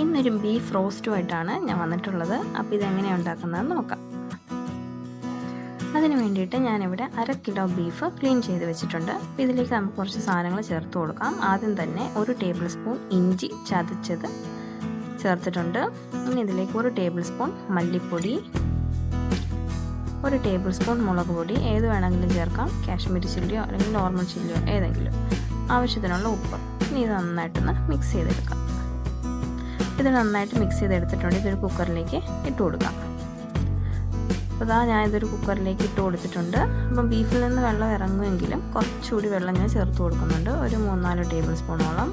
ഇന്നൊരു ബീഫ് റോസ്റ്റുമായിട്ടാണ് ഞാൻ വന്നിട്ടുള്ളത്. അപ്പോൾ ഇതെങ്ങനെയാണ് ഉണ്ടാക്കുന്നതെന്ന് നോക്കാം. അതിന് വേണ്ടിയിട്ട് ഞാനിവിടെ 1/2 കിലോ ബീഫ് ക്ലീൻ ചെയ്ത് വെച്ചിട്ടുണ്ട്. അപ്പോൾ ഇതിലേക്ക് നമുക്ക് കുറച്ച് സാധനങ്ങൾ ചേർത്ത് കൊടുക്കാം. ആദ്യം തന്നെ 1 ടേബിൾ സ്പൂൺ ഇഞ്ചി ചതച്ചത് ചേർത്തിട്ടുണ്ട്. ഇനി ഇതിലേക്ക് 1 ടേബിൾ സ്പൂൺ മല്ലിപ്പൊടി, 1 ടേബിൾ സ്പൂൺ മുളക് പൊടി, ഏത് വേണമെങ്കിലും ചേർക്കാം, കാശ്മീരി ചില്ലിയോ അല്ലെങ്കിൽ നോർമൽ ചില്ലിയോ ഏതെങ്കിലും, ആവശ്യത്തിനുള്ള ഉപ്പ്. ഇനി ഇത് നന്നായിട്ടൊന്ന് മിക്സ് ചെയ്തെടുക്കാം. ഇത് നന്നായിട്ട് മിക്സ് ചെയ്തെടുത്തിട്ടുണ്ട്. ഇതൊരു കുക്കറിലേക്ക് ഇട്ട് കൊടുക്കാം. അപ്പോൾ ഞാനിതൊരു കുക്കറിലേക്ക് ഇട്ട് കൊടുത്തിട്ടുണ്ട്. അപ്പം ബീഫിൽ നിന്ന് വെള്ളം ഇറങ്ങുമെങ്കിലും കുറച്ചുകൂടി വെള്ളം ഞാൻ ചേർത്ത് കൊടുക്കുന്നുണ്ട്, ഒരു 3-4 ടേബിൾ സ്പൂണോളം.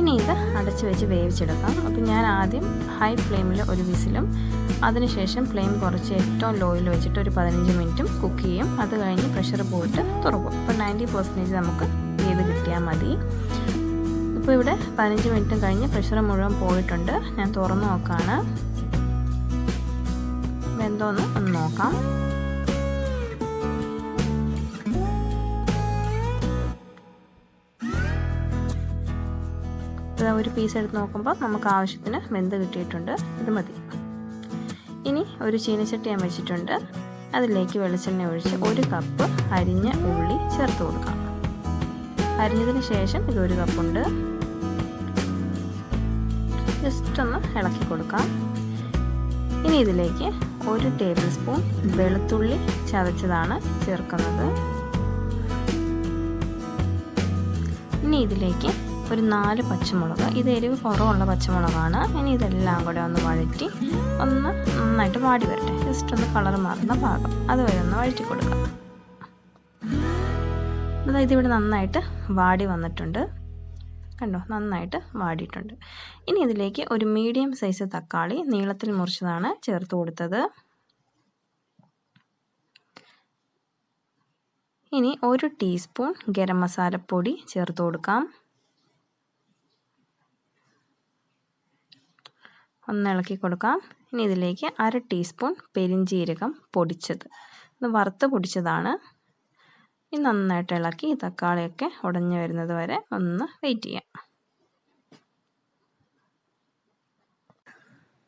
ഇനി ഇത് അടച്ച് വെച്ച് വേവിച്ചെടുക്കാം. അപ്പോൾ ഞാൻ ആദ്യം ഹൈ ഫ്ലെയിമിൽ ഒരു വിസിലും അതിനുശേഷം ഫ്ലെയിം കുറച്ച് ഏറ്റവും ലോയിൽ വെച്ചിട്ട് ഒരു 15 മിനിറ്റും കുക്ക് ചെയ്യും. അത് കഴിഞ്ഞ് പ്രഷർ പോയിട്ട് തുറക്കും. അപ്പോൾ 90% നമുക്ക് ചെയ്ത് കിട്ടിയാൽ മതി. ഇപ്പോൾ ഇവിടെ 15 മിനിറ്റും കഴിഞ്ഞ് പ്രഷർ മുഴുവൻ പോയിട്ടുണ്ട്. ഞാൻ തുറന്ന് നോക്കുകയാണ്. വെന്തോന്ന് ഒന്ന് നോക്കാം. ഒരു പീസ് എടുത്ത് നോക്കുമ്പോൾ നമുക്ക് ആവശ്യത്തിന് വെന്ത് കിട്ടിയിട്ടുണ്ട്. ഇത് മതി. ഇനി ഒരു ചീനച്ചട്ടി ഞാൻ വെച്ചിട്ടുണ്ട്. അതിലേക്ക് വെളിച്ചെണ്ണ ഒഴിച്ച് 1 കപ്പ് അരിഞ്ഞ ഉള്ളി ചേർത്ത് കൊടുക്കാം. അരിഞ്ഞതിന് ശേഷം ഇത് 1 കപ്പുണ്ട്. ജസ്റ്റ് ഒന്ന് ഇളക്കി കൊടുക്കാം. ഇനി ഇതിലേക്ക് 1 ടേബിൾ സ്പൂൺ വെളുത്തുള്ളി ചതച്ചതാണ് ചേർക്കുന്നത്. ഇനി ഇതിലേക്ക് ഒരു 4 പച്ചമുളക്, ഇത് എരിവ് കുറവുള്ള പച്ചമുളകാണ്. ഇനി ഇതെല്ലാം കൂടെ ഒന്ന് വഴറ്റി ഒന്ന് നന്നായിട്ട് വാടി വരട്ടെ. ജസ്റ്റ് ഒന്ന് കളർ മാറുന്ന ഭാഗം അതുവരെ ഒന്ന് വഴറ്റി കൊടുക്കാം. അതായത് ഇവിടെ നന്നായിട്ട് വാടി വന്നിട്ടുണ്ട്. കണ്ടോ, നന്നായിട്ട് വാടിയിട്ടുണ്ട്. ഇനി ഇതിലേക്ക് ഒരു മീഡിയം സൈസ് തക്കാളി നീളത്തിൽ മുറിച്ചതാണ് ചേർത്ത് കൊടുത്തത്. ഇനി 1 ടീസ്പൂൺ ഗരം മസാലപ്പൊടി ചേർത്ത് കൊടുക്കാം. ഒന്ന് ഇളക്കി കൊടുക്കാം. ഇനി ഇതിലേക്ക് 1/2 ടീസ്പൂൺ പെരിഞ്ജീരകം പൊടിച്ചത്, ഇത് വറുത്ത് പൊടിച്ചതാണ്. ഇനി നന്നായിട്ട് ഇളക്കി ഈ തക്കാളിയൊക്കെ ഉടഞ്ഞു വരുന്നത് വരെ ഒന്ന് വെയിറ്റ് ചെയ്യാം.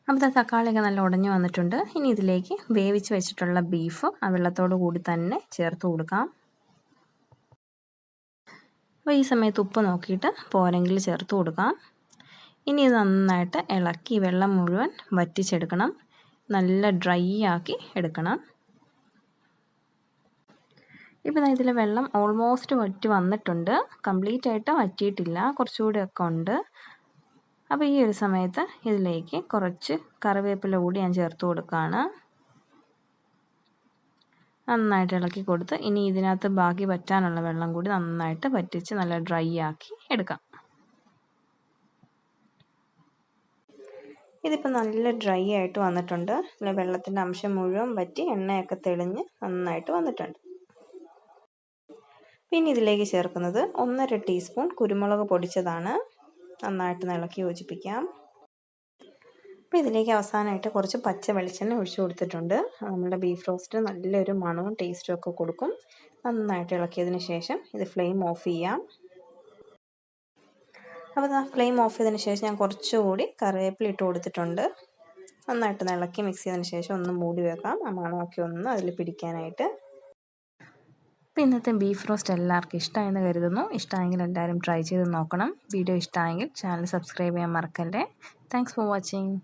അപ്പോൾ തക്കാളിയൊക്കെ നല്ല ഉടഞ്ഞു വന്നിട്ടുണ്ട്. ഇനി ഇതിലേക്ക് വേവിച്ച് വെച്ചിട്ടുള്ള ബീഫ് ആ വെള്ളത്തോടു കൂടി തന്നെ ചേർത്ത് കൊടുക്കാം. അപ്പോൾ ഈ സമയത്ത് ഉപ്പ് നോക്കിയിട്ട് പോരെങ്കിൽ ചേർത്ത് കൊടുക്കാം. ഇനി ഇത് നന്നായിട്ട് ഇളക്കി വെള്ളം മുഴുവൻ വറ്റിച്ചെടുക്കണം. നല്ല ഡ്രൈ ആക്കി എടുക്കണം. ഇപ്പോൾ ഇതിലെ വെള്ളം ഓൾമോസ്റ്റ് വറ്റി വന്നിട്ടുണ്ട്. കംപ്ലീറ്റ് ആയിട്ട് വറ്റിയിട്ടില്ല, കുറച്ചുകൂടിയൊക്കെ ഉണ്ട്. അപ്പോൾ ഈ ഒരു സമയത്ത് ഇതിലേക്ക് കുറച്ച് കറിവേപ്പില കൂടി ഞാൻ ചേർത്ത് കൊടുക്കുകയാണ്. നന്നായിട്ട് ഇളക്കി കൊടുത്ത് ഇനി ഇതിനകത്ത് ബാക്കി വറ്റാനുള്ള വെള്ളം കൂടി നന്നായിട്ട് വറ്റിച്ച് നല്ല ഡ്രൈ ആക്കി എടുക്കാം. ഇതിപ്പോൾ നല്ല ഡ്രൈ ആയിട്ട് വന്നിട്ടുണ്ട്. വെള്ളത്തിൻ്റെ അംശം മുഴുവൻ വറ്റി എണ്ണയൊക്കെ തെളിഞ്ഞ് നന്നായിട്ട് വന്നിട്ടുണ്ട്. പിന്നെ ഇതിലേക്ക് ചേർക്കുന്നത് 1/2 ടീസ്പൂൺ കുരുമുളക് പൊടിച്ചതാണ്. നന്നായിട്ട് ഇളക്കി യോജിപ്പിക്കാം. അപ്പോൾ ഇതിലേക്ക് അവസാനമായിട്ട് കുറച്ച് പച്ച വെളിച്ചെണ്ണ ഒഴിച്ചു കൊടുത്തിട്ടുണ്ട്. നമ്മുടെ ബീഫ് റോസ്റ്റ് നല്ലൊരു മണവും ടേസ്റ്റും ഒക്കെ കൊടുക്കും. നന്നായിട്ട് ഇളക്കിയതിന് ശേഷം ഇത് ഫ്ലെയിം ഓഫ് ചെയ്യാം. അപ്പോൾ ഫ്ലെയിം ഓഫ് ചെയ്തതിന് ശേഷം ഞാൻ കുറച്ചുകൂടി കറിവേപ്പില ഇട്ട് കൊടുത്തിട്ടുണ്ട്. നന്നായിട്ട് ഇളക്കി മിക്സ് ചെയ്തതിന് ശേഷം ഒന്ന് മൂടി വെക്കാം, ആ മണമൊക്കെ ഒന്ന് അതിൽ പിടിക്കാനായിട്ട്. അപ്പോൾ ഇന്നത്തെ ബീഫ് റോസ്റ്റ് എല്ലാവർക്കും ഇഷ്ടമായെന്ന് കരുതുന്നു. ഇഷ്ടമായെങ്കിൽ എല്ലാവരും ട്രൈ ചെയ്ത് നോക്കണം. വീഡിയോ ഇഷ്ടമായെങ്കിൽ ചാനൽ സബ്സ്ക്രൈബ് ചെയ്യാൻ മറക്കല്ലേ. Thanks for watching.